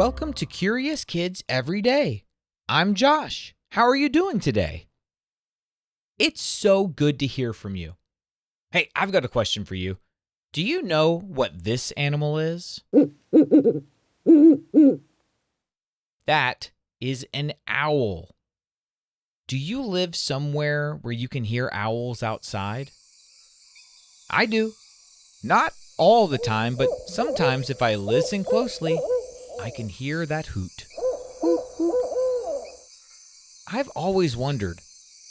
Welcome to Curious Kids Every Day. I'm Josh. How are you doing today? It's so good to hear from you. Hey, I've got a question for you. Do you know what this animal is? That is an owl. Do you live somewhere where you can hear owls outside? I do. Not all the time, but sometimes if I listen closely, I can hear that hoot. I've always wondered,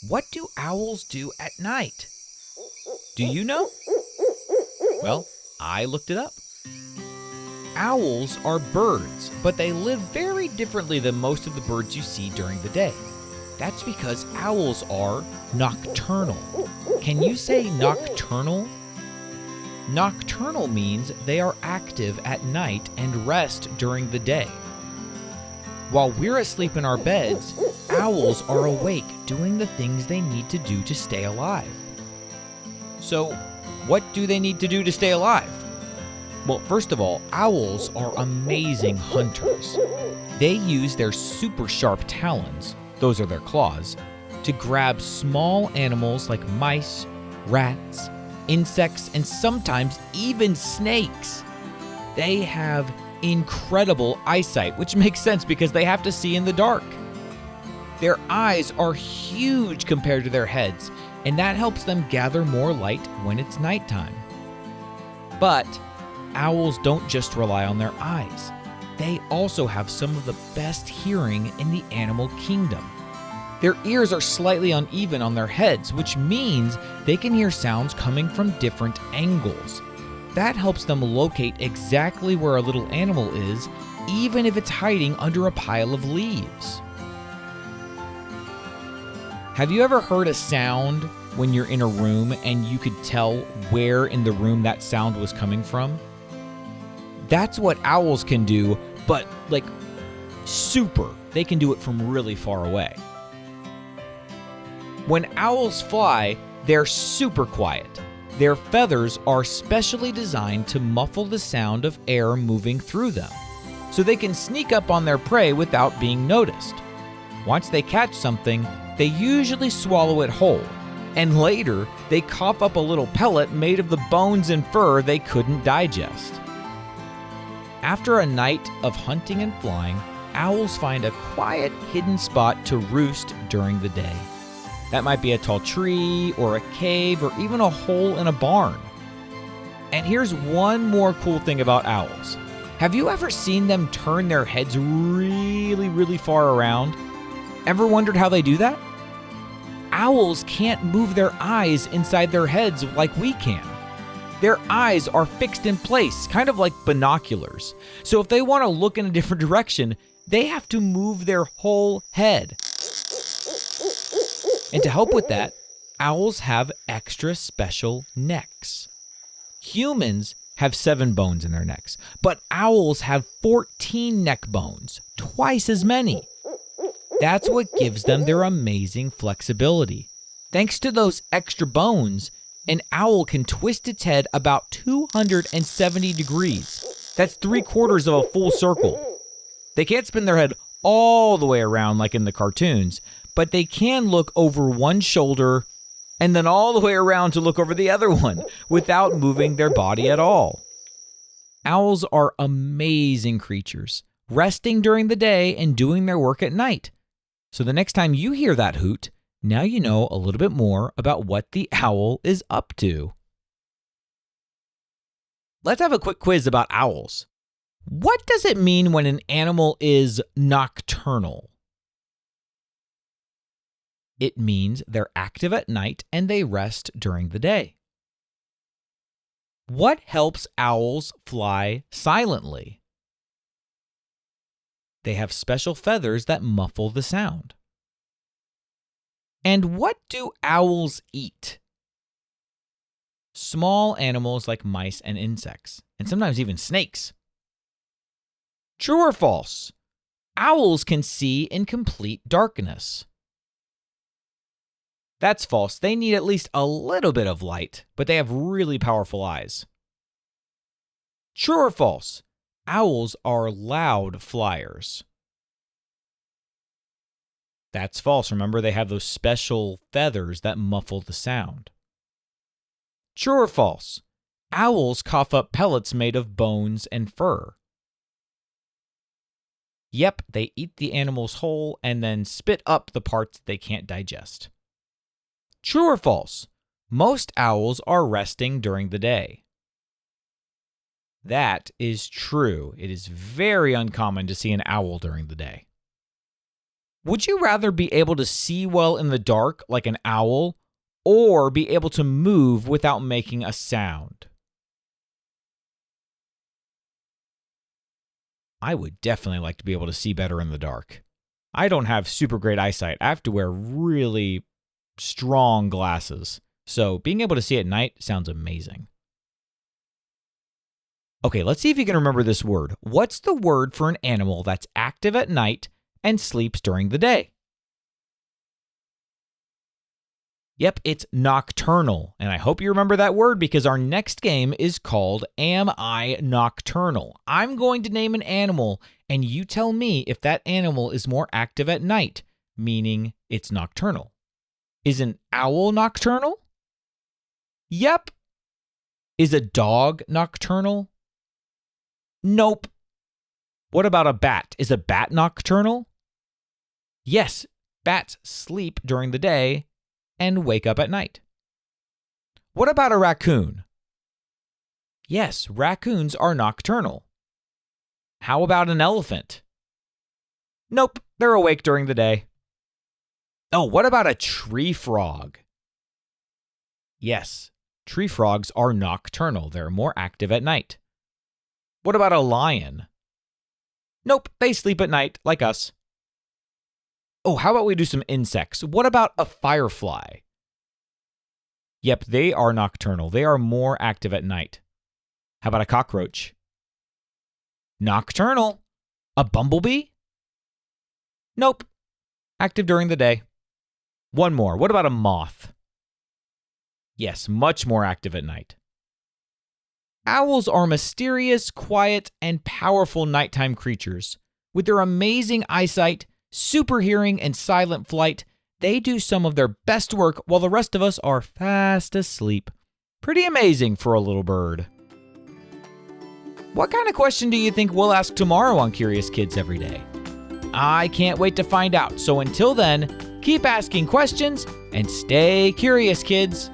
what do owls do at night? Do you know? Well, I looked it up. Owls are birds, but they live very differently than most of the birds you see during the day. That's because owls are nocturnal. Can you say nocturnal? Nocturnal means they are active at night and rest during the day. While we're asleep in our beds, owls are awake doing the things they need to do to stay alive. So, what do they need to do to stay alive? Well, first of all, owls are amazing hunters. They use their super sharp talons, those are their claws, to grab small animals like mice, rats, insects, and sometimes even snakes. They have incredible eyesight, which makes sense because they have to see in the dark. Their eyes are huge compared to their heads, and that helps them gather more light when it's nighttime. But owls don't just rely on their eyes. They also have some of the best hearing in the animal kingdom. Their ears are slightly uneven on their heads, which means they can hear sounds coming from different angles. That helps them locate exactly where a little animal is, even if it's hiding under a pile of leaves. Have you ever heard a sound when you're in a room and you could tell where in the room that sound was coming from? That's what owls can do, but super. They can do it from really far away. When owls fly, they're super quiet. Their feathers are specially designed to muffle the sound of air moving through them, so they can sneak up on their prey without being noticed. Once they catch something, they usually swallow it whole, and later they cough up a little pellet made of the bones and fur they couldn't digest. After a night of hunting and flying, owls find a quiet, hidden spot to roost during the day. That might be a tall tree, or a cave, or even a hole in a barn. And here's one more cool thing about owls. Have you ever seen them turn their heads really far around? Ever wondered how they do that? Owls can't move their eyes inside their heads like we can. Their eyes are fixed in place, kind of like binoculars. So if they want to look in a different direction, they have to move their whole head. And to help with that, owls have extra special necks. Humans have 7 bones in their necks, but owls have 14 neck bones, twice as many. That's what gives them their amazing flexibility. Thanks to those extra bones, an owl can twist its head about 270 degrees. That's 3/4 of a full circle. They can't spin their head all the way around like in the cartoons, but they can look over one shoulder and then all the way around to look over the other one without moving their body at all. Owls are amazing creatures, resting during the day and doing their work at night. So the next time you hear that hoot, now you know a little bit more about what the owl is up to. Let's have a quick quiz about owls. What does it mean when an animal is nocturnal? It means they're active at night and they rest during the day. What helps owls fly silently? They have special feathers that muffle the sound. And what do owls eat? Small animals like mice and insects, and sometimes even snakes. True or false? Owls can see in complete darkness. That's false. They need at least a little bit of light, but they have really powerful eyes. True or false? owls are loud flyers. That's false. Remember, they have those special feathers that muffle the sound. True or false? Owls cough up pellets made of bones and fur. Yep, they eat the animals whole and then spit up the parts they can't digest. True or false? Most owls are resting during the day. That is true. It is very uncommon to see an owl during the day. Would you rather be able to see well in the dark like an owl or be able to move without making a sound? I would definitely like to be able to see better in the dark. I don't have super great eyesight. I have to wear really strong glasses. So being able to see at night sounds amazing. Okay, let's see if you can remember this word. What's the word for an animal that's active at night and sleeps during the day? Yep, it's nocturnal. And I hope you remember that word because our next game is called Am I Nocturnal? I'm going to name an animal and you tell me if that animal is more active at night, meaning it's nocturnal. Is an owl nocturnal? Yep. Is a dog nocturnal? Nope. What about a bat? Is a bat nocturnal? Yes, bats sleep during the day and wake up at night. What about a raccoon? Yes, raccoons are nocturnal. How about an elephant? Nope, they're awake during the day. Oh, what about a tree frog? Yes, tree frogs are nocturnal. They're more active at night. What about a lion? Nope, they sleep at night, like us. Oh, how about we do some insects? What about a firefly? Yep, they are nocturnal. They are more active at night. How about a cockroach? Nocturnal. A bumblebee? Nope, active during the day. One more. What about a moth? Yes, much more active at night. Owls are mysterious, quiet, and powerful nighttime creatures. With their amazing eyesight, super hearing, and silent flight, they do some of their best work while the rest of us are fast asleep. Pretty amazing for a little bird. What kind of question do you think we'll ask tomorrow on Curious Kids Every Day? I can't wait to find out. So until then, keep asking questions and stay curious, kids.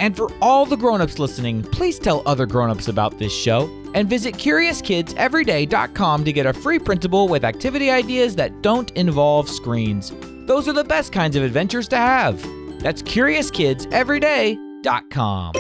And for all the grown-ups listening, please tell other grown-ups about this show and visit CuriousKidsEveryday.com to get a free printable with activity ideas that don't involve screens. Those are the best kinds of adventures to have. That's CuriousKidsEveryday.com.